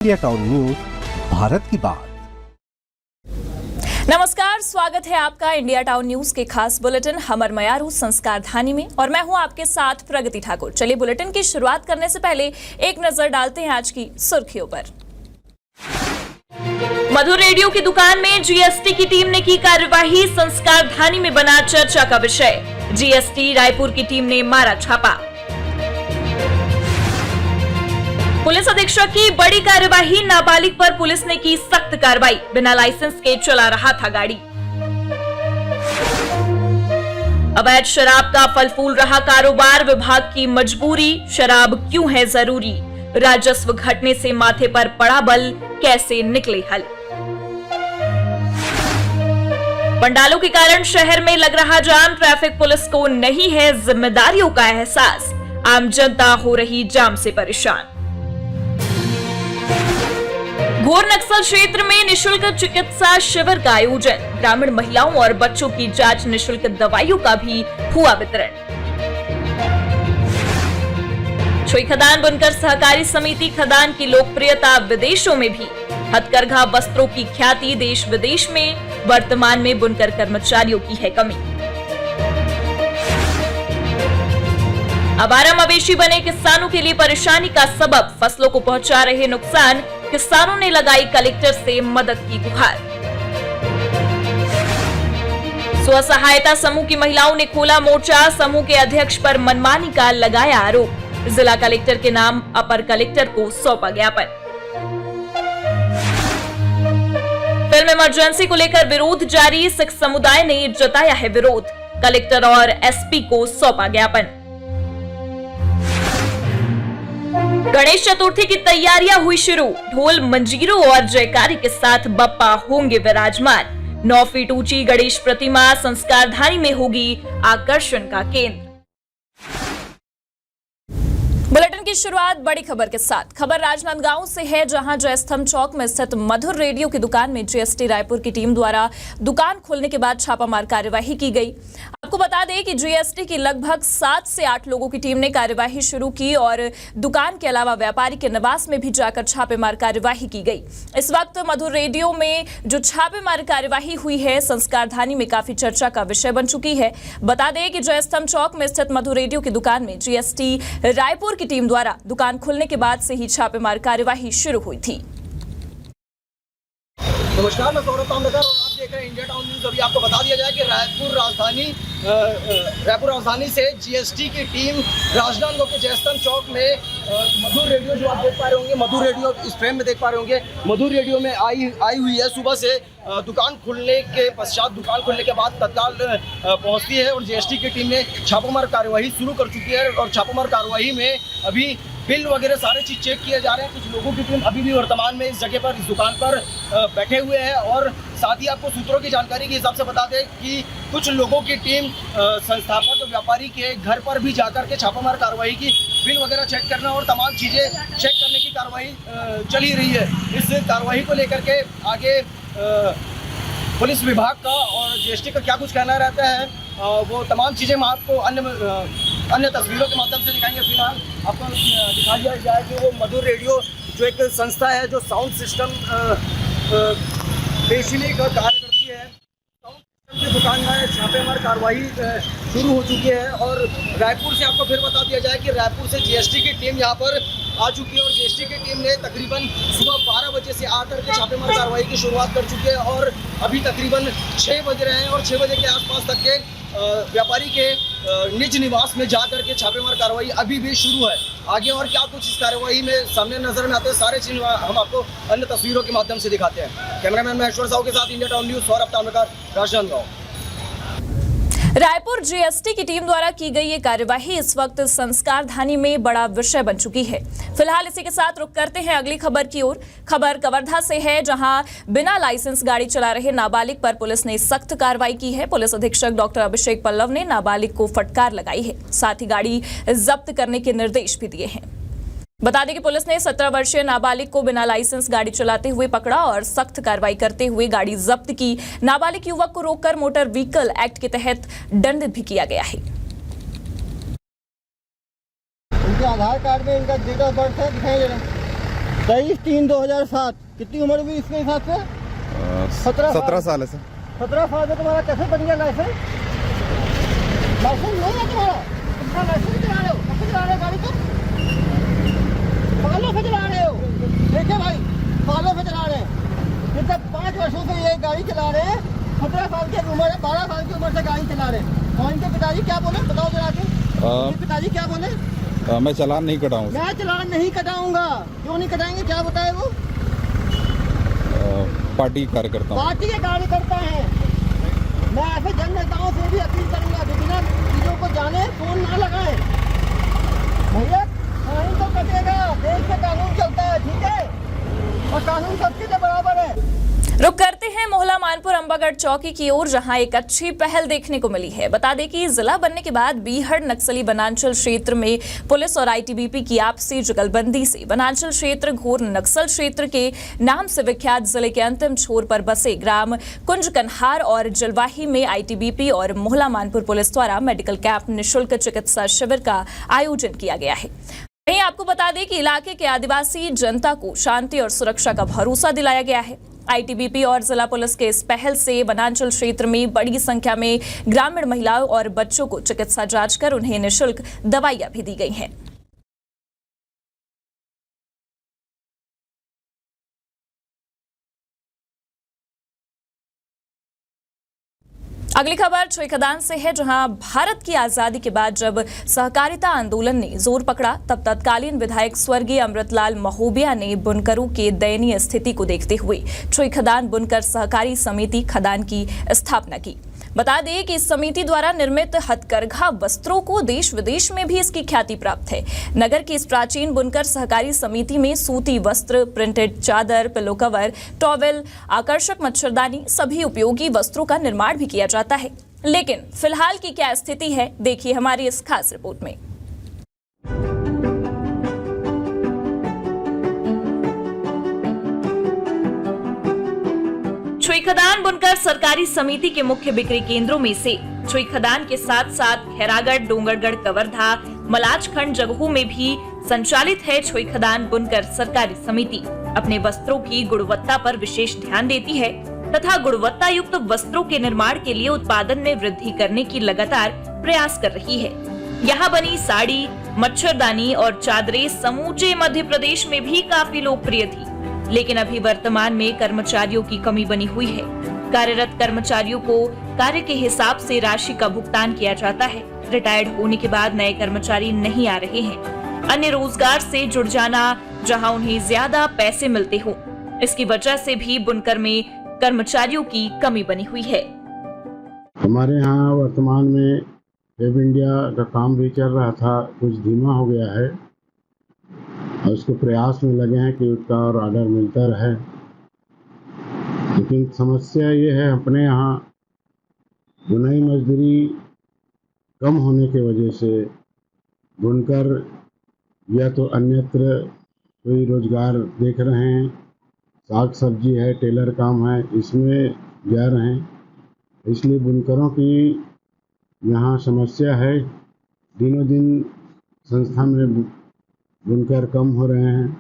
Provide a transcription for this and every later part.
India town news, Bharat की बात। नमस्कार, स्वागत है आपका इंडिया टाउन न्यूज के खास बुलेटिन हमर मयारू संस्कार धानी में और मैं हूं आपके साथ प्रगति ठाकुर। चलिए बुलेटिन की शुरुआत करने से पहले एक नजर डालते हैं आज की सुर्खियों पर। मधुर रेडियो की दुकान में जीएसटी की टीम ने की कार्यवाही, संस्कार धानी में बना चर्चा का विषय। जीएसटी रायपुर की टीम ने मारा छापा। पुलिस अधीक्षक की बड़ी कार्यवाही, नाबालिग पर पुलिस ने की सख्त कार्रवाई, बिना लाइसेंस के चला रहा था गाड़ी। अवैध शराब का फल फूल रहा कारोबार, विभाग की मजबूरी, शराब क्यों है जरूरी, राजस्व घटने से माथे पर पड़ा बल, कैसे निकले हल। पंडालों के कारण शहर में लग रहा जाम, ट्रैफिक पुलिस को नहीं है जिम्मेदारियों का एहसास, आम जनता हो रही जाम से परेशान। घोर नक्सल क्षेत्र में निशुल्क चिकित्सा शिविर का आयोजन, ग्रामीण महिलाओं और बच्चों की जांच, निशुल्क दवाइयों का भी हुआ वितरण। छुई खदान बुनकर सहकारी समिति खदान की लोकप्रियता विदेशों में भी, हथकरघा वस्त्रों की ख्याति देश विदेश में, वर्तमान में बुनकर कर्मचारियों की है कमी। आवारा मवेशी बने किसानों के लिए परेशानी का सबब, फसलों को पहुंचा रहे नुकसान, किसानों ने लगाई कलेक्टर से मदद की गुहार। स्व सहायता समूह की महिलाओं ने खोला मोर्चा, समूह के अध्यक्ष पर मनमानी का लगाया आरोप, जिला कलेक्टर के नाम अपर कलेक्टर को सौंपा ज्ञापन। फिल्म इमरजेंसी को लेकर विरोध जारी, सिख समुदाय ने जताया है विरोध, कलेक्टर और एसपी को सौंपा ज्ञापन। गणेश चतुर्थी की तैयारियां हुई शुरू, ढोल मंजीरों और जयकारी के साथ बप्पा होंगे विराजमान। 9 फीट ऊंची गणेश प्रतिमा संस्कार धानी में होगी आकर्षण का केंद्र। बुलेटिन की शुरुआत बड़ी खबर के साथ। खबर राजनांदगांव से है, जहां जयस्तंभ चौक में स्थित मधुर रेडियो की दुकान में जीएसटी रायपुर की टीम द्वारा दुकान खोलने के बाद छापामार कार्यवाही की गई। आपको बता दें कि जीएसटी की लगभग 7 से 8 लोगों की टीम ने कार्यवाही शुरू की और दुकान के अलावा व्यापारी के निवास में भी जाकर छापेमार कार्यवाही की गई। इस वक्त मधुर रेडियो में जो छापेमार कार्यवाही हुई है, संस्कार धानी में काफी चर्चा का विषय बन चुकी है। बता दें कि जयस्तंभ चौक में स्थित मधुर रेडियो की दुकान में जीएसटी रायपुर की टीम द्वारा दुकान खुलने के बाद से ही छापेमार कार्यवाही शुरू हुई थी। नमस्कार, मैं सौरभ ताम्रकर और आप देख रहे हैं इंडिया टाउन न्यूज। अभी आपको बता दिया जाए कि रायपुर राजधानी से जीएसटी की टीम राजनांदगांव के जयस्तंभ चौक में मधुर रेडियो, जो आप देख पा रहे होंगे, मधुर रेडियो इस फ्रेम में देख पा रहे होंगे, मधुर रेडियो में आई हुई है। सुबह से दुकान खुलने के पश्चात, दुकान खुलने के बाद तत्काल पहुंचती है और जीएसटी की टीम ने छापामार कार्यवाही शुरू कर चुकी है। और छापामार कार्यवाही में अभी बिल वगैरह सारे चीज़ चेक किए जा रहे हैं। कुछ लोगों की टीम अभी भी वर्तमान में इस जगह पर, इस दुकान पर बैठे हुए हैं। और साथ ही आपको सूत्रों की जानकारी के हिसाब से बता दें कि कुछ लोगों की टीम संस्थापक व्यापारी के घर पर भी जाकर के छापामार कार्रवाई की, बिल वगैरह चेक करना और तमाम चीज़ें चेक करने की कार्रवाई चल ही रही है। इस कार्रवाई को लेकर के आगे पुलिस विभाग का और जीएसटी का क्या कुछ कहना रहता है, वो तमाम चीज़ें हम आपको अन्य तस्वीरों के माध्यम से दिखाएंगे। फिलहाल आपको दिखा दिया जाए कि वो मधुर रेडियो जो एक संस्था है जो साउंड सिस्टम पेशीली का कार्य करती है, साउंड सिस्टम की दुकान में छापेमार कार्रवाई शुरू हो चुकी है। और रायपुर से आपको फिर बता दिया जाए कि रायपुर से जीएसटी की टीम यहाँ पर आ चुकी है और जीएसटी की टीम ने तकरीबन सुबह 12 बजे से आकर के छापेमार कार्रवाई की शुरुआत कर चुकी है और अभी तकरीबन 6 बज रहे हैं और 6 बजे के आसपास तक के व्यापारी के निज निवास में जाकर के छापेमार कार्रवाई अभी भी शुरू है। आगे और क्या कुछ इस कार्रवाई में सामने नजर में आते हैं, सारे चीज हम आपको अन्य तस्वीरों के माध्यम से दिखाते हैं। कैमरामैन महेश्वर साहू के साथ India town news, Saurabh Tamrakar, Rajnandgaon. Raipur GST की टीम द्वारा की गई ये कार्यवाही इस वक्त संस्कार धानी में बड़ा विषय बन चुकी है। फिलहाल इसी के साथ रुक करते हैं अगली खबर की ओर। खबर कवर्धा से है, जहां बिना लाइसेंस गाड़ी चला रहे नाबालिग पर पुलिस ने सख्त कार्रवाई की है। पुलिस अधीक्षक डॉक्टर अभिषेक पल्लव ने नाबालिग को फटकार लगाई है, साथ ही गाड़ी जब्त करने के निर्देश भी दिए हैं। बता दें कि पुलिस ने 17 वर्षीय नाबालिग को बिना लाइसेंस गाड़ी चलाते हुए पकड़ा और सख्त कार्रवाई करते हुए गाड़ी जब्त की। नाबालिग युवक को रोककर मोटर व्हीकल एक्ट के तहत दंडित भी किया गया है। उनके आधार कार्ड में इनका डेट ऑफ बर्थ है, दिखाई जरा। 23/3/2007। कितनी उम्र हुई इसके हिसाब से? 17 साल है सर। 17 साल में तुम्हारा कैसे बन गया लाइसेंस? लाइसेंस नहीं है तुम्हारा? कितना लाइसेंस चला रहे हो? कैसे चला रहे हो गाड़ी तुम? सालों से चला रहे हो। देखिए भाई, सालों से चला रहे हैं। कितने 5 वर्षों से ये गाड़ी चला रहे हैं। 17 साल की उम्र है, 12 साल की उम्र से गाड़ी चला रहे हैं। और इनके पिताजी क्या बोले बताओ जरा के। इनके पिताजी क्या बोले? मैं चालान नहीं कटाऊँ। मैं चालान नहीं कटाऊंगा। क्यों नहीं कटाएंगे, क्या बताए वो? पार्टी कार्यकर्ता हूँ। पार्टी के कार्यकर्ता हैं। मैं ऐसे जन नेताओं से भी अपील करूंगा कि बिना चीजों को जाने फोन ना लगाएं। भैया फाइन तो कटेगा, देश में कानून चलता है, ठीक है, और कानून सबके लिए बराबर है। रुक करते हैं मोहला मानपुर अंबागढ़ चौकी की ओर, जहां एक अच्छी पहल देखने को मिली है। बता दें कि जिला बनने के बाद बीहड़ नक्सली वनांचल क्षेत्र में पुलिस और आईटीबीपी की आपसी जुगलबंदी से वनांचल क्षेत्र घोर नक्सल क्षेत्र के नाम से विख्यात जिले के अंतिम छोर पर बसे ग्राम कुंज कन्हार और जलवाही में आईटीबीपी और मोहला मानपुर पुलिस द्वारा मेडिकल कैंप निःशुल्क चिकित्सा शिविर का आयोजन किया गया है। वहीं आपको बता दें कि इलाके के आदिवासी जनता को शांति और सुरक्षा का भरोसा दिलाया गया है। आईटीबीपी और जिला पुलिस के इस पहल से वनांचल क्षेत्र में बड़ी संख्या में ग्रामीण महिलाओं और बच्चों को चिकित्सा जांच कर उन्हें निःशुल्क दवाइयां भी दी गई हैं। अगली खबर छुईखदान से है, जहां भारत की आजादी के बाद जब सहकारिता आंदोलन ने जोर पकड़ा, तब तत्कालीन विधायक स्वर्गीय अमृतलाल महोबिया ने बुनकरों के दयनीय स्थिति को देखते हुए छुईखदान बुनकर सहकारी समिति खदान की स्थापना की। बता दें कि इस समिति द्वारा निर्मित हथकरघा वस्त्रों को देश विदेश में भी इसकी ख्याति प्राप्त है। नगर की इस प्राचीन बुनकर सहकारी समिति में सूती वस्त्र, प्रिंटेड चादर, पिलो कवर, टॉवेल, आकर्षक मच्छरदानी सभी उपयोगी वस्त्रों का निर्माण भी किया जाता है। लेकिन फिलहाल की क्या स्थिति है, देखिए हमारी इस खास रिपोर्ट में। छुईखदान बुनकर सरकारी समिति के मुख्य बिक्री केंद्रों में से छुईखदान के साथ साथ खैरागढ़, डोंगरगढ़, कवर्धा, मलाजखंड जगहों में भी संचालित है छुईखदान बुनकर सरकारी समिति। अपने वस्त्रों की गुणवत्ता पर विशेष ध्यान देती है तथा गुणवत्ता युक्त वस्त्रों के निर्माण के लिए उत्पादन में वृद्धि करने की लगातार प्रयास कर रही है। यहाँ बनी साड़ी, मच्छरदानी और चादरें समूचे मध्य प्रदेश में भी काफी लोकप्रिय थी, लेकिन अभी वर्तमान में कर्मचारियों की कमी बनी हुई है। कार्यरत कर्मचारियों को कार्य के हिसाब से राशि का भुगतान किया जाता है। रिटायर्ड होने के बाद नए कर्मचारी नहीं आ रहे हैं। अन्य रोजगार से जुड़ जाना, जहां उन्हें ज्यादा पैसे मिलते हो, इसकी वजह से भी बुनकर में कर्मचारियों की कमी बनी हुई है। हमारे यहाँ वर्तमान में वेब इंडिया का काम भी चल रहा था, कुछ धीमा हो गया है और उसको प्रयास में लगे हैं कि उसका और ऑर्डर मिलता रहे। लेकिन समस्या ये है, अपने यहाँ बुनाई मजदूरी कम होने की वजह से बुनकर या तो अन्यत्र कोई रोजगार देख रहे हैं, साग सब्जी है, टेलर काम है, इसमें जा रहे हैं। इसलिए बुनकरों की यहाँ समस्या है। दिनों दिन संस्था में बुनकर कम हो रहे हैं,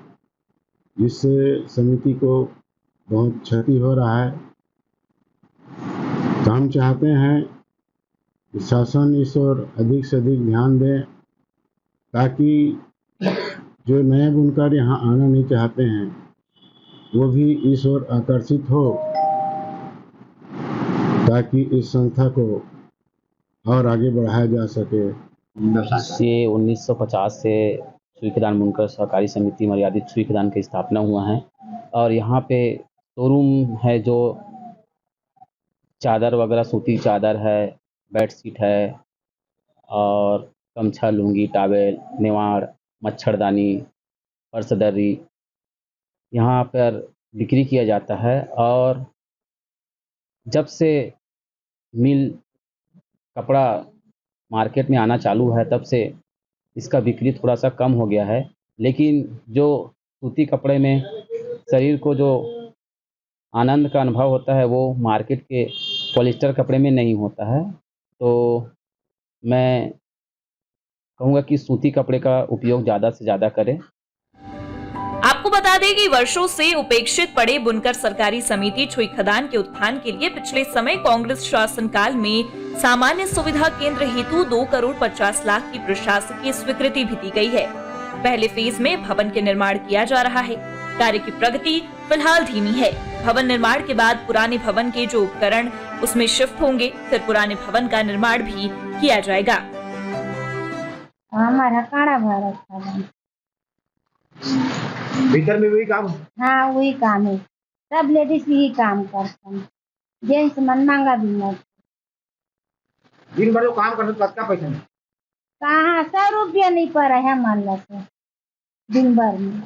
जिससे समिति को बहुत क्षति हो रहा है। तो हम चाहते हैं कि शासन इस ओर अधिक से अधिक ध्यान दे, ताकि जो नए बुनकर यहाँ आना नहीं चाहते हैं वो भी इस ओर आकर्षित हो, ताकि इस संस्था को और आगे बढ़ाया जा सके। ये 1950 से छुईखदान बुनकर सहकारी समिति मर्यादित छुईखदान की स्थापना हुआ है और यहाँ पे शोरूम है, जो चादर वगैरह, सूती चादर है, बेडशीट है और गमछा, लुंगी, टावेल, नेवाड़, मच्छरदानी, पर्सदरी यहाँ पर बिक्री किया जाता है। और जब से मिल कपड़ा मार्केट में आना चालू है, तब से इसका बिक्री थोड़ा सा कम हो गया है। लेकिन जो सूती कपड़े में शरीर को जो आनंद का अनुभव होता है, वो मार्केट के पॉलिस्टर कपड़े में नहीं होता है। तो मैं कहूँगा कि सूती कपड़े का उपयोग ज़्यादा से ज़्यादा करें। आपको आपको बता दें कि वर्षों से उपेक्षित पड़े बुनकर सरकारी समिति छुई खदान के उत्थान के लिए पिछले समय कांग्रेस शासनकाल में सामान्य सुविधा केंद्र हेतु 2 करोड़ 50 लाख की प्रशासकीय स्वीकृति भी दी गई है। पहले फेज में भवन के निर्माण किया जा रहा है। कार्य की प्रगति फिलहाल धीमी है। भवन निर्माण के बाद पुराने भवन के जो उपकरण उसमें शिफ्ट होंगे, फिर पुराने भवन का निर्माण भी किया जाएगा। हमारा काड़ा भारत था, भीतर में वही काम। हाँ वही काम है, सब लेडीज यही काम करते हैं, जेंट्स मन मांगा भी नहीं। दिन भर जो काम करते कितना पैसा नहीं? कहाँ 100 रुपया नहीं पड़ा है मान लो से दिन भर में।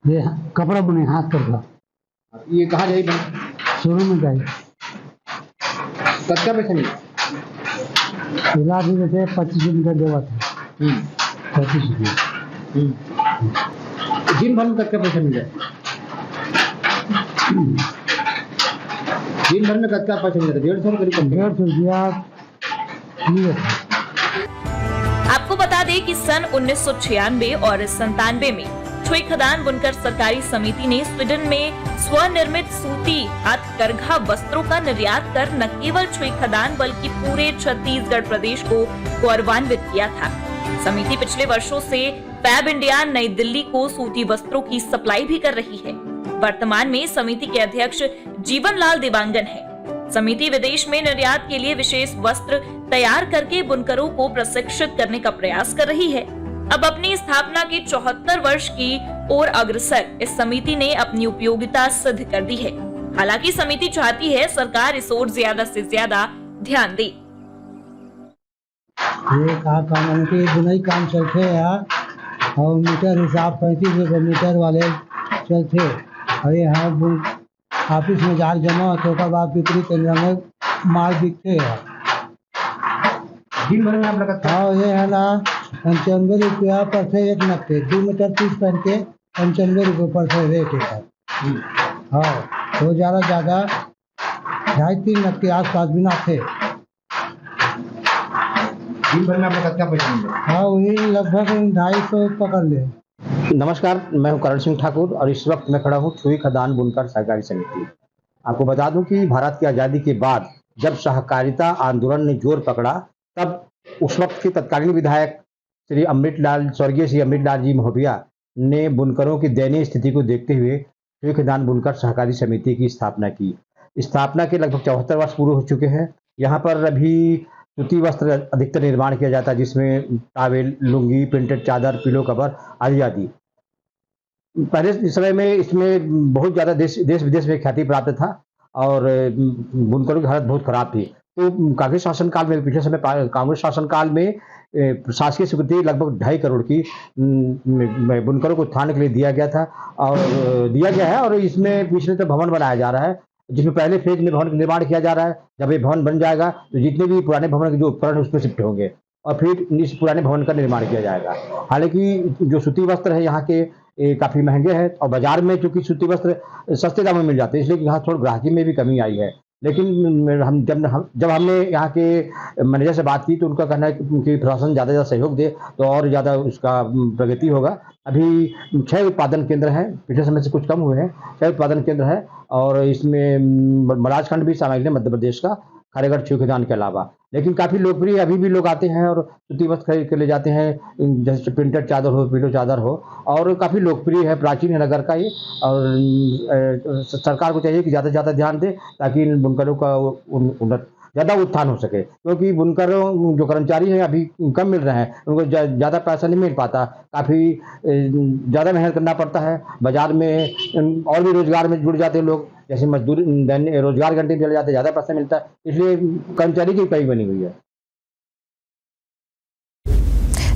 ये कपड़ा बुने हाथ करता। ये कहाँ जाए? शोरूम में जाए। कितना पैसा नहीं? इलाज जैसे 25 रुपया देवा था। 25 रुपया। दिन भर में कितना पैसा मिल जाए? दिन भर में कितना पैसा मिल जाता? 150 करीब। 150 रुपया मिला था। आपको बता दें कि सन 1996 और 97 में छुई खदान बुनकर सरकारी समिति ने स्वीडन में स्वनिर्मित सूती हाथकरघा वस्त्रों का निर्यात कर न केवल छुई खदान बल्कि पूरे छत्तीसगढ़ प्रदेश को गौरवान्वित किया था। समिति पिछले वर्षों से फैब इंडिया नई दिल्ली को सूती वस्त्रों की सप्लाई भी कर रही है। वर्तमान में समिति के अध्यक्ष जीवन लाल देवांगन है। समिति विदेश में निर्यात के लिए विशेष वस्त्र तैयार करके बुनकरों को प्रशिक्षित करने का प्रयास कर रही है। अब अपनी स्थापना के 74 वर्ष की ओर अग्रसर इस समिति ने अपनी उपयोगिता सिद्ध कर दी है। हालांकि समिति चाहती है सरकार इस ओर ज्यादा से ज्यादा ध्यान दे। ये कहा काम के बुनाई काम चलते यार, और मीटर हिसाब 35 मीटर वाले चलते। और यहाँ ऑफिस में जाल जमा होते के बाद बिक्री केंद्र में माल बिकते हैं। दिन भर में आप लगाते? हाँ ये है ना 95 रुपया पर से 1 नक्के 2 मीटर पीस पहन के 95 रुपये पर से रेट है। हाँ तो ज़्यादा 2.5-3 नक्के आसपास बिना थे। दिन भर में आप कितना पैसा मिल जाए? हाँ वही लगभग 250 पकड़ ले। नमस्कार, मैं हूं करण सिंह ठाकुर और इस वक्त मैं खड़ा हूं छुई खदान बुनकर सहकारी समिति। आपको बता दूं कि भारत की आज़ादी के बाद जब सहकारिता आंदोलन ने जोर पकड़ा, तब उस वक्त के तत्कालीन विधायक स्वर्गीय श्री अमृतलाल जी महोदया ने बुनकरों की दयनीय स्थिति को देखते हुए छुई खदान बुनकर सहकारी समिति की स्थापना की। स्थापना के लगभग 74 वर्ष पूरे हो चुके हैं। यहाँ पर अभी सूती वस्त्र अधिकतर निर्माण किया जाता है, जिसमें टावेल, लुंगी, प्रिंटेड चादर, पिलो कवर आदि। पहले समय में इसमें बहुत ज़्यादा देश विदेश में ख्याति प्राप्त था और बुनकरों की हालत बहुत खराब थी। तो कांग्रेस शासनकाल में, पिछले समय कांग्रेस शासनकाल में प्रशासकीय स्वीकृति लगभग 2.5 करोड़ की बुनकरों को उत्थान के लिए दिया गया था और दिया गया है। और इसमें पिछले तो भवन बनाया जा रहा है, जिसमें पहले फेज में भवन का निर्माण किया जा रहा है। जब ये भवन बन जाएगा तो जितने भी पुराने भवन के जो उपकरण है उसमें शिफ्ट होंगे और फिर इस पुराने भवन का निर्माण किया जाएगा। हालांकि जो सूती वस्त्र है यहाँ के काफ़ी महंगे हैं और बाजार में चूँकि सूती वस्त्र सस्ते दामों में मिल जाते हैं, इसलिए यहाँ थोड़ी ग्राहकी में भी कमी आई है। लेकिन जब हमने यहाँ के मैनेजर से बात की तो उनका कहना है कि प्रशासन ज़्यादा से ज़्यादा सहयोग दे तो और ज़्यादा उसका प्रगति होगा। अभी 6 उत्पादन केंद्र हैं, पिछले समय से कुछ कम हुए हैं। 6 उत्पादन केंद्र है और इसमें मलाजखंड भी शामिल है, मध्य प्रदेश का खारेगढ़ छुई खदान के अलावा। लेकिन काफ़ी लोकप्रिय अभी भी लोग आते हैं और सूती वस्त्र खरीद के ले जाते हैं, जैसे प्रिंटेड चादर हो, पिलो चादर हो, और काफ़ी लोकप्रिय है, प्राचीन है नगर का ये। और सरकार को चाहिए कि ज़्यादा से ज़्यादा ध्यान दे ताकि इन बुनकरों का ज़्यादा उत्थान हो सके, क्योंकि बुनकरों जो कर्मचारी हैं अभी कम मिल रहे हैं, उनको ज़्यादा पैसा नहीं मिल पाता, काफ़ी ज़्यादा मेहनत करना पड़ता है। बाज़ार में और भी रोजगार में जुड़ जाते हैं लोग, जैसे मजदूरी रोजगार घंटे चले जाते, ज़्यादा पैसा मिलता है, इसलिए कर्मचारी की कमी बनी हुई है।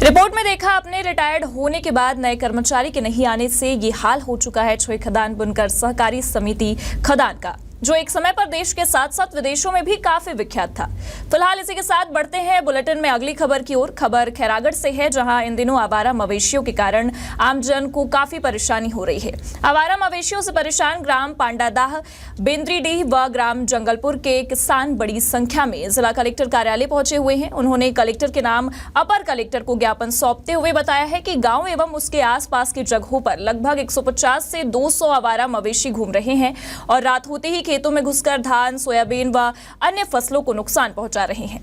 रिपोर्ट में देखा आपने, रिटायर्ड होने के बाद नए कर्मचारी के नहीं आने से ये हाल हो चुका है छुई खदान बुनकर सहकारी समिति खदान का। जो एक समय पर देश के साथ साथ विदेशों में भी काफी विख्यात था। फिलहाल इसी के साथ बढ़ते हैं बुलेटिन में अगली खबर की ओर। खबर खैरागढ़ से है, जहां इन दिनों आवारा मवेशियों के कारण आमजन को काफी परेशानी हो रही है। आवारा मवेशियों से परेशान ग्राम पांडादाह, बेंद्रीडीह व ग्राम जंगलपुर के किसान बड़ी संख्या में जिला कलेक्टर कार्यालय पहुंचे हुए हैं। उन्होंने कलेक्टर के नाम अपर कलेक्टर को ज्ञापन सौंपते हुए बताया है कि गांव एवं उसके आसपास की जगहों पर लगभग 150 से 200 आवारा मवेशी घूम रहे हैं और रात होते ही खेतों में घुसकर धान, सोयाबीन व अन्य फसलों को नुकसान पहुंचा रहे हैं।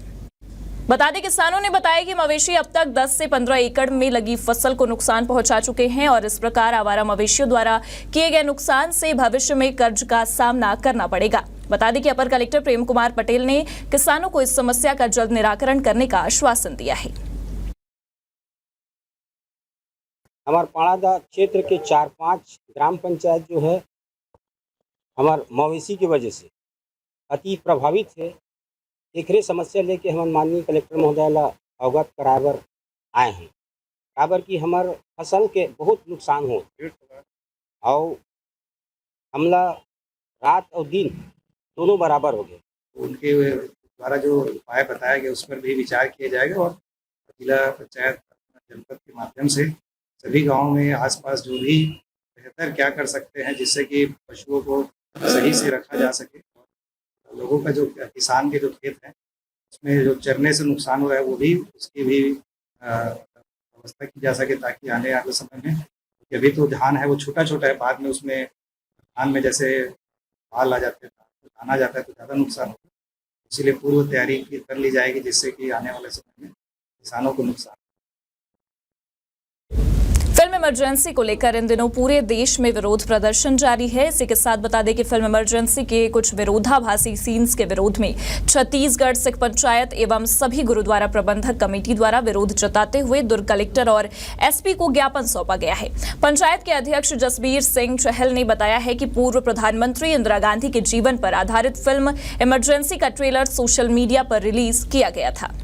बता दें, किसानों ने बताया कि मवेशी अब तक 10 से 15 एकड़ में लगी फसल को नुकसान पहुंचा चुके हैं और इस प्रकार आवारा मवेशियों द्वारा किए गए नुकसान से भविष्य में कर्ज का सामना करना पड़ेगा। बता दें कि अपर कलेक्टर प्रेम कुमार पटेल ने किसानों को इस समस्या का जल्द निराकरण करने का आश्वासन दिया है। हमारे पाड़ादा क्षेत्र के 4-5 ग्राम पंचायत जो है हमार मवेशी की वजह से अति प्रभावित है। एकरे समस्या लेके हम माननीय कलेक्टर महोदय ला अवगत करावर आए हैं। काबर की हमार फसल के बहुत नुकसान हो और हमला रात और दिन दोनों बराबर हो गए। उनके द्वारा जो उपाय बताया गया उस पर भी विचार किया जाएगा और जिला पंचायत जनपद के माध्यम से सभी गांवों में आसपास जो भी बेहतर क्या कर सकते हैं जिससे कि पशुओं को सही से रखा जा सके। लोगों का जो किसान के जो खेत हैं उसमें जो चरने से नुकसान हो रहा है वो भी उसकी भी व्यवस्था की जा सके ताकि आने वाले समय में, अभी तो धान है वो छोटा छोटा है, बाद में उसमें धान में जैसे बाल आ जाते हैं, दाना जाता है तो ज़्यादा नुकसान होता है। इसीलिए पूर्व तैयारी कर ली जाएगी जिससे कि आने वाले समय में किसानों को नुकसान। फिल्म इमरजेंसी को लेकर इन दिनों पूरे देश में विरोध प्रदर्शन जारी है। इसी के साथ बता दें कि फिल्म इमरजेंसी के कुछ विरोधाभासी सीन्स के विरोध में छत्तीसगढ़ सिख पंचायत एवं सभी गुरुद्वारा प्रबंधक कमेटी द्वारा विरोध जताते हुए दुर्ग कलेक्टर और एसपी को ज्ञापन सौंपा गया है। पंचायत के अध्यक्ष जसबीर सिंह चहल ने बताया है कि पूर्व प्रधानमंत्री इंदिरा गांधी के जीवन पर आधारित फिल्म इमरजेंसी का ट्रेलर सोशल मीडिया पर रिलीज किया गया था।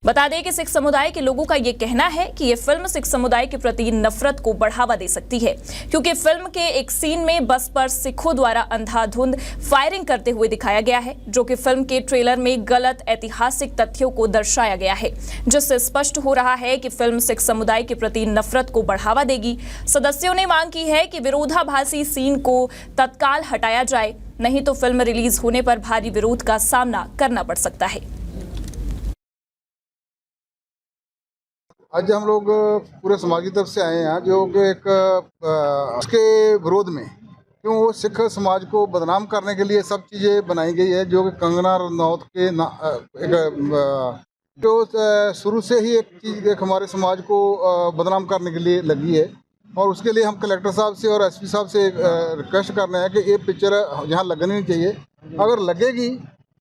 बता दें कि सिख समुदाय के लोगों का ये कहना है कि ये फिल्म सिख समुदाय के प्रति नफरत को बढ़ावा दे सकती है, क्योंकि फिल्म के एक सीन में बस पर सिखों द्वारा अंधाधुंध फायरिंग करते हुए दिखाया गया है, जो कि फिल्म के ट्रेलर में गलत ऐतिहासिक तथ्यों को दर्शाया गया है, जिससे स्पष्ट हो रहा है कि फिल्म सिख समुदाय के प्रति नफरत को बढ़ावा देगी। सदस्यों ने मांग की है कि विरोधाभासी सीन को तत्काल हटाया जाए, नहीं तो फिल्म रिलीज होने पर भारी विरोध का सामना करना पड़ सकता है। आज हम लोग पूरे समाज की तरफ से आए हैं जो कि एक उसके विरोध में, क्यों वो सिख समाज को बदनाम करने के लिए सब चीज़ें बनाई गई है, जो कि कंगना रनौत के जो शुरू से ही एक चीज़ एक हमारे समाज को बदनाम करने के लिए लगी है। और उसके लिए हम कलेक्टर साहब से और एसपी साहब से रिक्वेस्ट कर रहे हैं कि ये पिक्चर यहाँ लगनी नहीं चाहिए। अगर लगेगी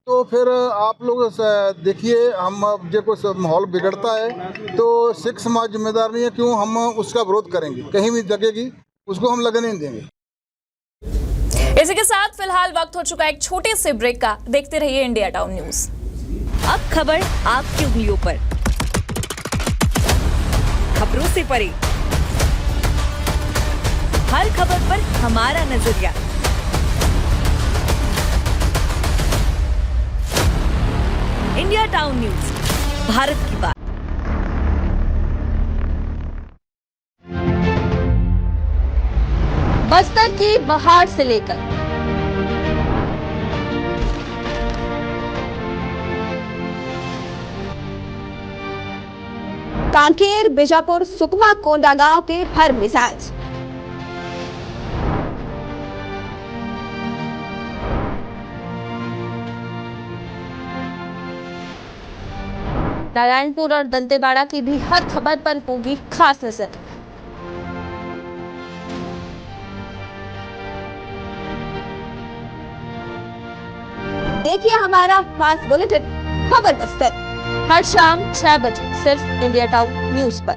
तो फिर आप लोग देखिए, हम जो कोई माहौल बिगड़ता है तो सिख समाज जिम्मेदार नहीं है, क्यों हम उसका विरोध करेंगे, कहीं भी लगेगी उसको हम लगने नहीं देंगे। इसी के साथ फिलहाल वक्त हो चुका है एक छोटे से ब्रेक का। देखते रहिए इंडिया टाउन न्यूज। अब खबर आपकी उंगलियों पर, खबरों से परे, हर खबर पर हमारा नजरिया। इंडिया टाउन न्यूज, भारत की बात। बस्तर की बहार से लेकर कांकेर, बीजापुर, सुकमा, कोंडागांव के हर मिजाज, नारायणपुर और दंतेवाड़ा की भी हर खबर पर होगी खास नजर। देखिए हमारा खास बुलेटिन खबर बस्तर हर शाम 6 बजे सिर्फ इंडिया टाउन न्यूज पर।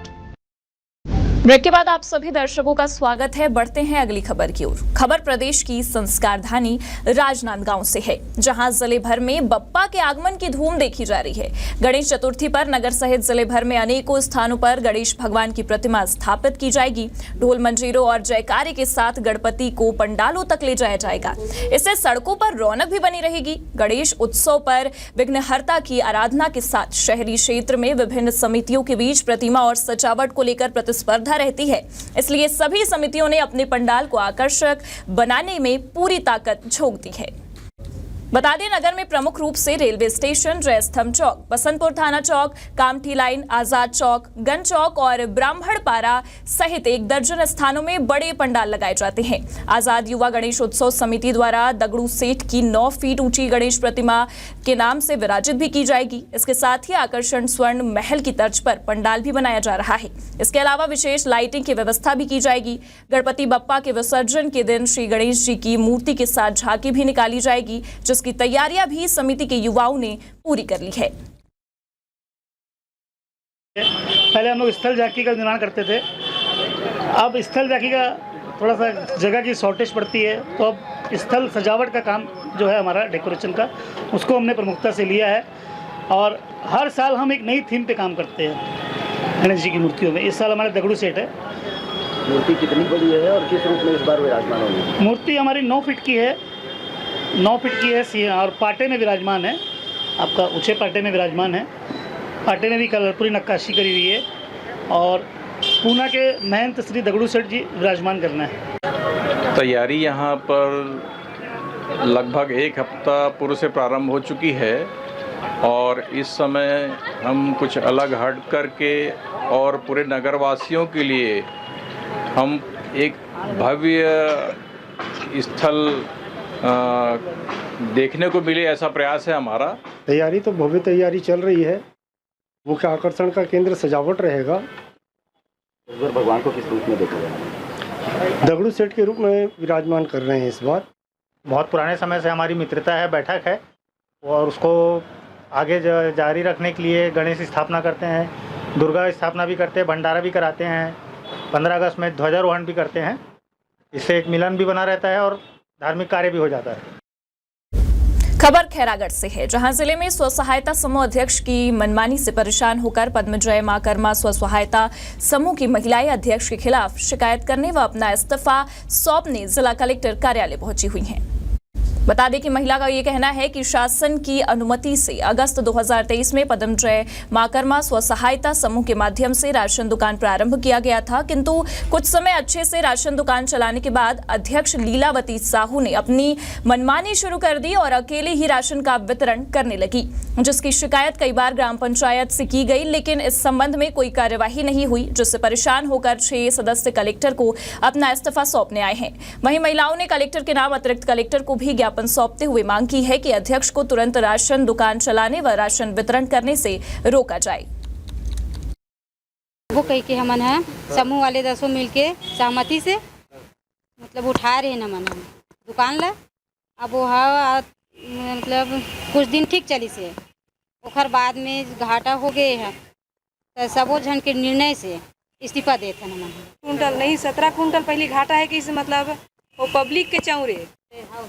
ब्रेक के बाद आप सभी दर्शकों का स्वागत है। बढ़ते हैं अगली खबर की ओर। खबर प्रदेश की संस्कारधानी राजनांदगांव से है, जहां जिले भर में बप्पा के आगमन की धूम देखी जा रही है। गणेश चतुर्थी पर नगर सहित जिले भर में अनेकों स्थानों पर गणेश भगवान की प्रतिमा स्थापित की जाएगी। ढोल मंजीरों और जयकारे के साथ गणपति को पंडालों तक ले जाया जाएगा। इससे सड़कों पर रौनक भी बनी रहेगी। गणेश उत्सव पर विघ्नहर्ता की आराधना के साथ शहरी क्षेत्र में विभिन्न समितियों के बीच प्रतिमा और सजावट को लेकर प्रतिस्पर्धा रहती है, इसलिए सभी समितियों ने अपने पंडाल को आकर्षक बनाने में पूरी ताकत झोंक दी है। बता दें, नगर में प्रमुख रूप से रेलवे स्टेशन, जयस्तंभ चौक, बसंतपुर थाना चौक, कामठी लाइन, आजाद चौक, गन चौक और ब्राह्मणपारा सहित 1 दर्जन स्थानों में बड़े पंडाल लगाए जाते हैं। आजाद युवा गणेश उत्सव समिति द्वारा दगड़ू सेठ की 9 फीट ऊंची गणेश प्रतिमा के नाम से विराजित भी की जाएगी। इसके साथ ही आकर्षण स्वर्ण महल की तर्ज पर पंडाल भी बनाया जा रहा है। इसके अलावा विशेष लाइटिंग की व्यवस्था भी की जाएगी। गणपति बप्पा के विसर्जन के दिन श्री गणेश जी की मूर्ति के साथ झांकी भी निकाली जाएगी, जिसकी तैयारियां भी समिति के युवाओं ने पूरी कर ली है। पहले हम लोग स्थल झांकी का निर्माण करते थे, अब स्थल झांकी का थोड़ा सा जगह की शॉर्टेज पड़ती है, तो अब स्थल सजावट का काम जो है हमारा डेकोरेशन का, उसको हमने प्रमुखता से लिया है। और हर साल हम एक नई थीम पे काम करते हैं गणेश जी की मूर्तियों में। इस साल हमारा दगड़ू सेठ है। मूर्ति कितनी बड़ी है और किस रूप में इस बार विराजमान होगी? मूर्ति हमारी 9 फीट की है, 9 फीट की है और पाटे में विराजमान है। आपका ऊंचे पाटे में विराजमान है। पाटे में भी कलरपुरी नक्काशी करी हुई है और पूना के महंत श्री दगड़ू सेठ जी विराजमान करना है। तैयारी यहाँ पर लगभग 1 हफ्ता पूर्व से प्रारंभ हो चुकी है और इस समय हम कुछ अलग हट करके और पूरे नगरवासियों के लिए हम एक भव्य स्थल देखने को मिले, ऐसा प्रयास है हमारा। तैयारी तो भव्य तैयारी चल रही है। मुख्य आकर्षण का केंद्र सजावट रहेगा। इस बार भगवान को किस रूप में देखा जाएगा? दगड़ू सेठ के रूप में विराजमान कर रहे हैं इस बार। बहुत पुराने समय से हमारी मित्रता है, बैठक है और उसको आगे जारी रखने के लिए गणेश स्थापना करते हैं, दुर्गा स्थापना भी करते हैं, भंडारा भी कराते हैं, 15 अगस्त में ध्वजारोहण भी करते हैं। इससे एक मिलन भी बना रहता है और धार्मिक कार्य भी हो जाता है। खबर खैरागढ़ से है, जहां जिले में स्व सहायता समूह अध्यक्ष की मनमानी से परेशान होकर पद्मजय मां कर्मा स्व सहायता समूह की महिलाएं अध्यक्ष के खिलाफ शिकायत करने व अपना इस्तीफा सौंपने जिला कलेक्टर कार्यालय पहुंची हुई हैं। बता दें कि महिला का ये कहना है कि शासन की अनुमति से अगस्त 2023 में पद्मजय मां कर्मा स्व सहायता समूह के माध्यम से राशन दुकान प्रारंभ किया गया था, किंतु कुछ समय अच्छे से राशन दुकान चलाने के बाद अध्यक्ष लीलावती साहू ने अपनी मनमानी शुरू कर दी और अकेले ही राशन का वितरण करने लगी, जिसकी शिकायत कई बार ग्राम पंचायत से की गई, लेकिन इस संबंध में कोई कार्यवाही नहीं हुई, जिससे परेशान होकर 6 सदस्य कलेक्टर को अपना इस्तीफा सौंपने आए हैं। वहीं महिलाओं ने कलेक्टर के नाम अतिरिक्त कलेक्टर को भी सौंपते हुए मांग की है कि अध्यक्ष को तुरंत राशन दुकान चलाने व राशन वितरण करने से रोका जाए। वो कही के हमन है समूह वाले 10 मिलके सहमति से मतलब उठा रहे न मन दुकान ला। अब वो मतलब कुछ दिन ठीक चली से ओखर बाद में घाटा हो गए है, तो सबो जन के निर्णय से इस्तीफा देते न मन। कुंटल नहीं 17 कुंटल पहले घाटा है कि मतलब वो पब्लिक के चौरे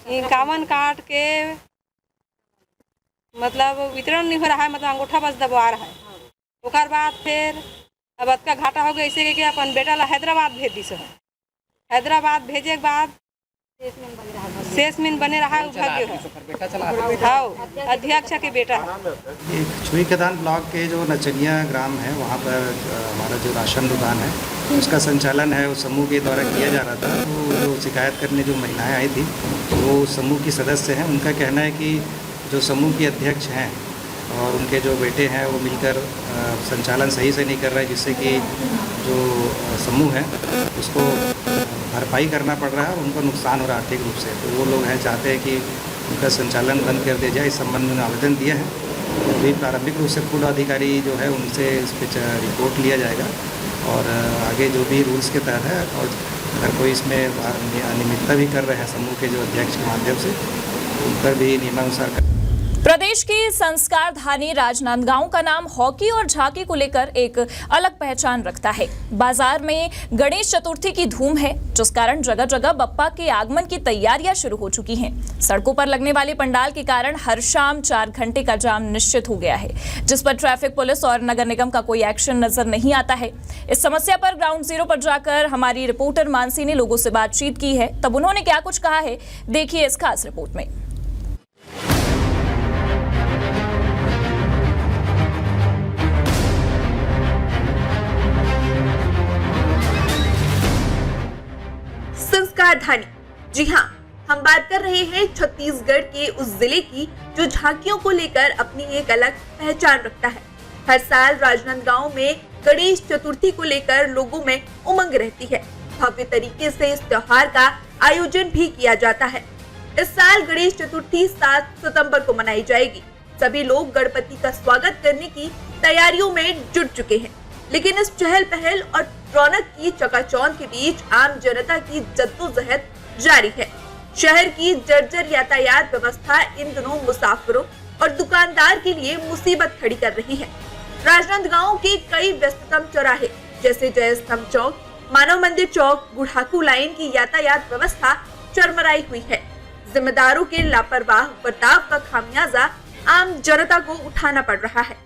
51 काट के मतलब वितरण नहीं हो रहा है, मतलब अंगूठा बस दबा रहा है। ओकर बाद फिर अब का घाटा हो गया ऐसे कि अपन बेटा ला हैदराबाद भेज दी है। हैदराबाद भेजे के बाद शेष में बने रहा है अध्यक्ष के बेटा है। छुई खदान ब्लॉक के जो नचनिया ग्राम है वहाँ पर हमारा जो राशन दुकान है उसका संचालन है उस समूह के द्वारा किया जा रहा था। तो जो शिकायत करने जो महिलाएं आई थी वो समूह की सदस्य हैं। उनका कहना है कि जो समूह की अध्यक्ष हैं और उनके जो बेटे हैं वो मिलकर संचालन सही से नहीं कर रहे, जिससे कि जो समूह है उसको भरपाई करना पड़ रहा है और उनको नुकसान हो रहा है आर्थिक रूप से। तो वो लोग हैं चाहते हैं कि उनका संचालन बंद कर दिया जाए। इस संबंध में आवेदन दिया है। तो अभी प्रारंभिक रूप से पूर्व अधिकारी जो है उनसे इस पर रिपोर्ट लिया जाएगा और आगे जो भी रूल्स के तहत है और अगर कोई इसमें अनियमितता भी कर रहे हैं समूह के जो अध्यक्ष के माध्यम से उन पर भी नियमानुसार प्रदेश की संस्कारधानी राजनांदगांव का नाम हॉकी और झांकी को लेकर एक अलग पहचान रखता है। बाजार में गणेश चतुर्थी की धूम है, जिस कारण जगह जगह बप्पा के आगमन की तैयारियां शुरू हो चुकी हैं। सड़कों पर लगने वाले पंडाल के कारण हर शाम 4 घंटे का जाम निश्चित हो गया है, जिस पर ट्रैफिक पुलिस और नगर निगम का कोई एक्शन नजर नहीं आता है। इस समस्या पर ग्राउंड जीरो पर जाकर हमारी रिपोर्टर मानसी ने लोगों से बातचीत की है, तब उन्होंने क्या कुछ कहा है, देखिए इस खास रिपोर्ट में। संस्कारधानी, जी हाँ, हम बात कर रहे हैं छत्तीसगढ़ के उस जिले की जो झांकियों को लेकर अपनी एक अलग पहचान रखता है। हर साल राजनांदगांव में गणेश चतुर्थी को लेकर लोगों में उमंग रहती है। भव्य तरीके से इस त्योहार का आयोजन भी किया जाता है। इस साल गणेश चतुर्थी 7 सितंबर को मनाई जाएगी। सभी लोग गणपति का स्वागत करने की तैयारियों में जुट चुके हैं, लेकिन इस चहल पहल और रौनक की चकाचौंध के बीच आम जनता की जद्दोजहद जारी है। शहर की जर्जर यातायात व्यवस्था इन दिनों मुसाफिरों और दुकानदार के लिए मुसीबत खड़ी कर रही है। राजनांदगांव के कई व्यस्ततम चौराहे जैसे जयस्तंभ चौक, मानव मंदिर चौक, गुढ़ाकू लाइन की यातायात व्यवस्था चरमराई हुई है। जिम्मेदारों के लापरवाह बर्ताव का खामियाजा आम जनता को उठाना पड़ रहा है।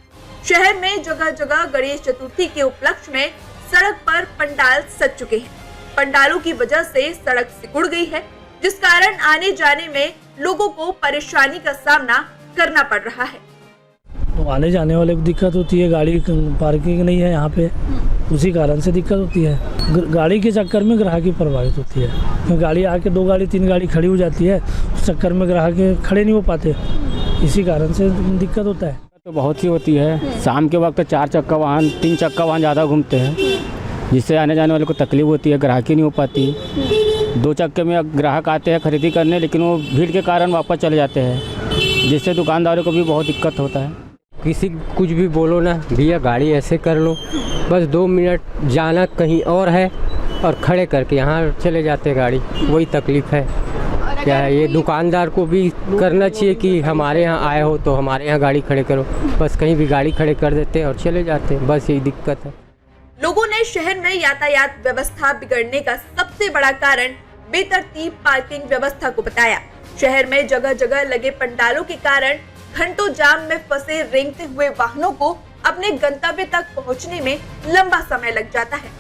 शहर में जगह जगह गणेश चतुर्थी के उपलक्ष्य में सड़क पर पंडाल सज चुके हैं। पंडालों की वजह से सड़क सिकुड़ गई है, जिस कारण आने जाने में लोगों को परेशानी का सामना करना पड़ रहा है। तो आने जाने वाले को दिक्कत होती है, गाड़ी पार्किंग नहीं है यहाँ पे, उसी कारण से दिक्कत होती है। गाड़ी के चक्कर में ग्राहकी प्रभावित होती है, क्योंकि गाड़ी आके 2 गाड़ी 3 गाड़ी खड़ी हो जाती है, उस चक्कर में ग्राहक खड़े नहीं हो पाते, इसी कारण से दिक्कत होता है। तो बहुत ही होती है। शाम के वक्त 4 चक्का वाहन 3 चक्का वाहन ज़्यादा घूमते हैं, जिससे आने जाने वाले को तकलीफ होती है, ग्राहकी नहीं हो पाती। 2 चक्के में ग्राहक आते हैं खरीदी करने, लेकिन वो भीड़ के कारण वापस चले जाते हैं, जिससे दुकानदारों को भी बहुत दिक्कत होता है। किसी कुछ भी बोलो ना, भैया गाड़ी ऐसे कर लो, बस 2 मिनट जाना कहीं और है और खड़े करके यहाँ चले जाते गाड़ी, वही तकलीफ़ है। क्या है, ये दुकानदार को भी करना चाहिए कि हमारे यहाँ आए हो तो हमारे यहाँ गाड़ी खड़े करो, बस कहीं भी गाड़ी खड़े कर देते हैं और चले जाते हैं, बस यही दिक्कत है। लोगों ने शहर में यातायात व्यवस्था बिगड़ने का सबसे बड़ा कारण बेतरतीब पार्किंग व्यवस्था को बताया। शहर में जगह जगह लगे पंडालों के कारण घंटों जाम में फंसे रेंगते हुए वाहनों को अपने गंतव्य तक पहुंचने में लंबा समय लग जाता है।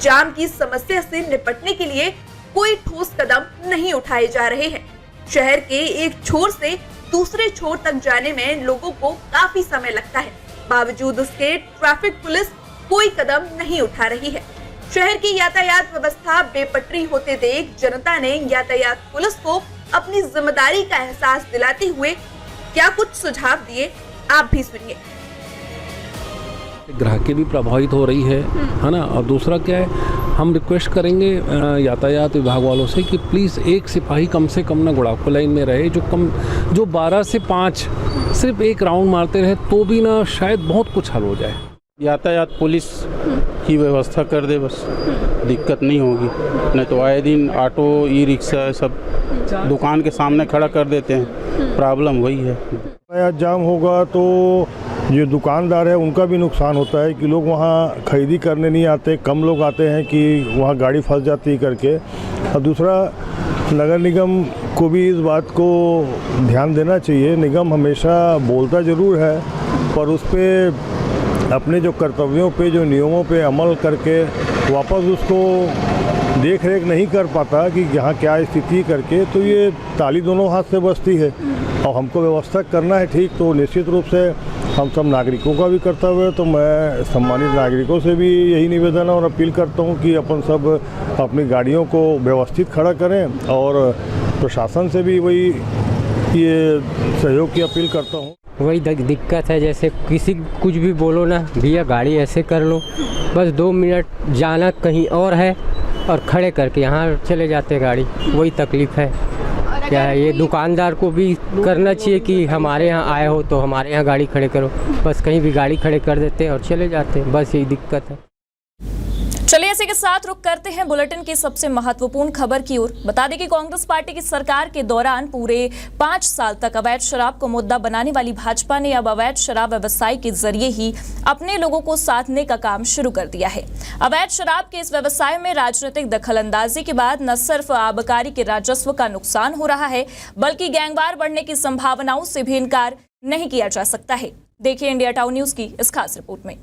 जाम की समस्या से निपटने के लिए कोई ठोस कदम नहीं उठाए जा रहे हैं। शहर के एक छोर से दूसरे छोर तक जाने में लोगों को काफी समय लगता है। बावजूद उसके ट्रैफिक पुलिस कोई कदम नहीं उठा रही है। शहर की यातायात व्यवस्था बेपटरी होते देख जनता ने यातायात पुलिस को अपनी जिम्मेदारी का एहसास दिलाते हुए क्या कुछ सुझाव दिए, आप भी सुनिए। ग्राहकी भी प्रभावित हो रही है ना। और दूसरा क्या है, हम रिक्वेस्ट करेंगे यातायात विभाग वालों से कि प्लीज़ एक सिपाही कम से कम ना गुड़ाकू लाइन में रहे, जो 12 से 5 सिर्फ एक राउंड मारते रहे तो भी ना शायद बहुत कुछ हल हो जाए। यातायात पुलिस की व्यवस्था कर दे, बस दिक्कत नहीं होगी। नहीं तो आए दिन ऑटो ई रिक्शा सब दुकान के सामने खड़ा कर देते हैं, प्रॉब्लम वही है। जाम होगा तो जो दुकानदार है उनका भी नुकसान होता है कि लोग वहाँ खरीदी करने नहीं आते, कम लोग आते हैं कि वहाँ गाड़ी फंस जाती है करके। और दूसरा, नगर निगम को भी इस बात को ध्यान देना चाहिए। निगम हमेशा बोलता ज़रूर है, पर उस पर अपने जो कर्तव्यों पे, जो नियमों पे अमल करके वापस उसको देख रेख नहीं कर पाता कि यहाँ क्या स्थिति करके, तो ये ताली दोनों हाथ से बजती है। और हमको व्यवस्था करना है ठीक, तो निश्चित रूप से हम सब नागरिकों का भी कर्तव्य है। तो मैं सम्मानित नागरिकों से भी यही निवेदन और अपील करता हूँ कि अपन सब अपनी गाड़ियों को व्यवस्थित खड़ा करें, और प्रशासन से भी वही ये सहयोग की अपील करता हूँ। वही दिक्कत है, जैसे किसी कुछ भी बोलो ना, भैया गाड़ी ऐसे कर लो, बस 2 मिनट जाना कहीं और है और खड़े करके यहाँ चले जाते गाड़ी, वही तकलीफ़ है। क्या है, ये दुकानदार को भी करना चाहिए कि हमारे यहाँ आए हो तो हमारे यहाँ गाड़ी खड़े करो, बस कहीं भी गाड़ी खड़े कर देते हैं और चले जाते हैं, बस यही दिक्कत है। चलिए इसी के साथ रुक करते हैं बुलेटिन की सबसे महत्वपूर्ण खबर की ओर। बता दें कि कांग्रेस पार्टी की सरकार के दौरान पूरे 5 साल तक अवैध शराब को मुद्दा बनाने वाली भाजपा ने अब अवैध शराब व्यवसाय के जरिए ही अपने लोगों को साधने का काम शुरू कर दिया है। अवैध शराब के इस व्यवसाय में राजनीतिक दखलंदाजी के बाद न सिर्फ आबकारी के राजस्व का नुकसान हो रहा है, बल्कि गैंगवार बढ़ने की संभावनाओं से भी इनकार नहीं किया जा सकता है। देखिए इंडिया टाउन न्यूज की इस खास रिपोर्ट में।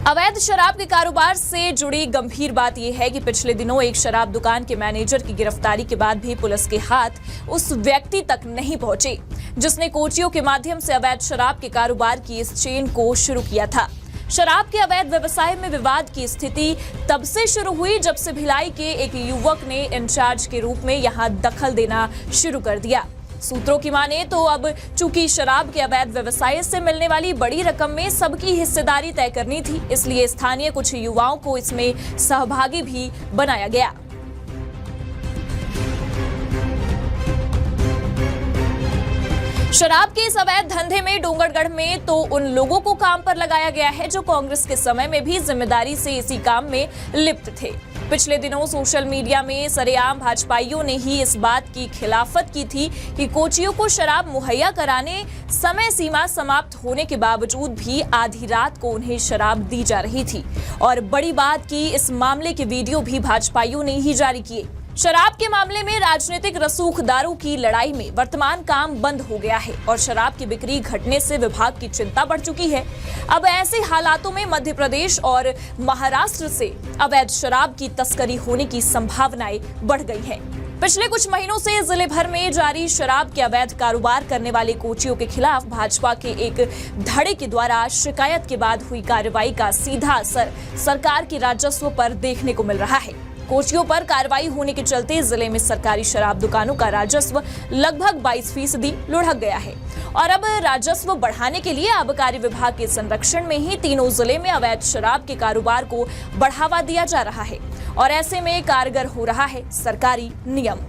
अवैध शराब के कारोबार से जुड़ी गंभीर बात यह है कि पिछले दिनों एक शराब दुकान के मैनेजर की गिरफ्तारी के बाद भी पुलिस के हाथ उस व्यक्ति तक नहीं पहुंचे जिसने कोचियों के माध्यम से अवैध शराब के कारोबार की इस चेन को शुरू किया था। शराब के अवैध व्यवसाय में विवाद की स्थिति तब से शुरू हुई जब से भिलाई के एक युवक ने इंचार्ज के रूप में यहां दखल देना शुरू कर दिया। सूत्रों की माने तो अब चूंकि शराब के अवैध व्यवसाय से मिलने वाली बड़ी रकम में सबकी हिस्सेदारी तय करनी थी, इसलिए स्थानीय कुछ युवाओं को इसमें सहभागी भी बनाया गया। शराब के इस अवैध धंधे में डोंगरगढ़ में तो उन लोगों को काम पर लगाया गया है जो कांग्रेस के समय में भी जिम्मेदारी से इसी काम में लिप्त थे। पिछले दिनों सोशल मीडिया में सरेआम भाजपाइयों ने ही इस बात की खिलाफत की थी कि कोचियों को शराब मुहैया कराने समय सीमा समाप्त होने के बावजूद भी आधी रात को उन्हें शराब दी जा रही थी। और बड़ी बात की इस मामले के वीडियो भी भाजपाइयों ने ही जारी किए। शराब के मामले में राजनीतिक रसूखदारों की लड़ाई में वर्तमान काम बंद हो गया है और शराब की बिक्री घटने से विभाग की चिंता बढ़ चुकी है। अब ऐसे हालातों में मध्य प्रदेश और महाराष्ट्र से अवैध शराब की तस्करी होने की संभावनाएं बढ़ गई हैं। पिछले कुछ महीनों से जिले भर में जारी शराब के अवैध कारोबार करने वाले कोचियों के खिलाफ भाजपा के एक धड़े के द्वारा शिकायत के बाद हुई कार्रवाई का सीधा असर सरकार के राजस्व पर देखने को मिल रहा है। कोचियों पर कार्रवाई होने के चलते जिले में सरकारी शराब दुकानों का राजस्व लगभग 22% लुढ़क गया है और अब राजस्व बढ़ाने के लिए आबकारी विभाग के संरक्षण में ही तीनों जिले में अवैध शराब के कारोबार को बढ़ावा दिया जा रहा है और ऐसे में कारगर हो रहा है सरकारी नियम।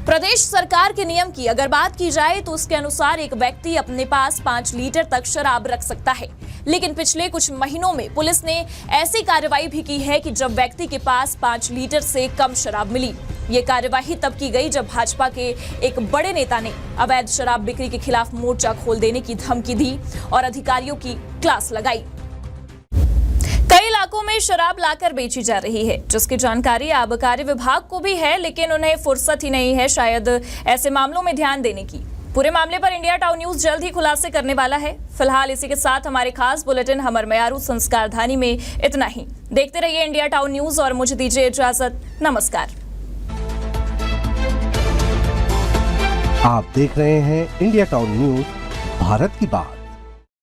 प्रदेश सरकार के नियम की अगर बात की जाए तो उसके अनुसार एक व्यक्ति अपने पास 5 लीटर तक शराब रख सकता है, लेकिन पिछले कुछ महीनों में पुलिस ने ऐसी कार्रवाई भी की है कि जब व्यक्ति के पास 5 लीटर से कम शराब मिली। ये कार्यवाही तब की गई जब भाजपा के एक बड़े नेता ने अवैध शराब बिक्री के खिलाफ मोर्चा खोल देने की धमकी दी और अधिकारियों की क्लास लगाई। कई इलाकों में शराब लाकर बेची जा रही है जिसकी जानकारी आबकारी विभाग को भी है, लेकिन उन्हें फुर्सत ही नहीं है शायद ऐसे मामलों में ध्यान देने की। पूरे मामले पर इंडिया टाउन न्यूज जल्द ही खुलासे करने वाला है। फिलहाल इसी के साथ हमारे खास बुलेटिन हमर मयारू संस्कारधानी में इतना ही। देखते रहिए इंडिया टाउन न्यूज और मुझे दीजिए इजाजत। नमस्कार। आप देख रहे हैं इंडिया टाउन न्यूज, भारत की बात।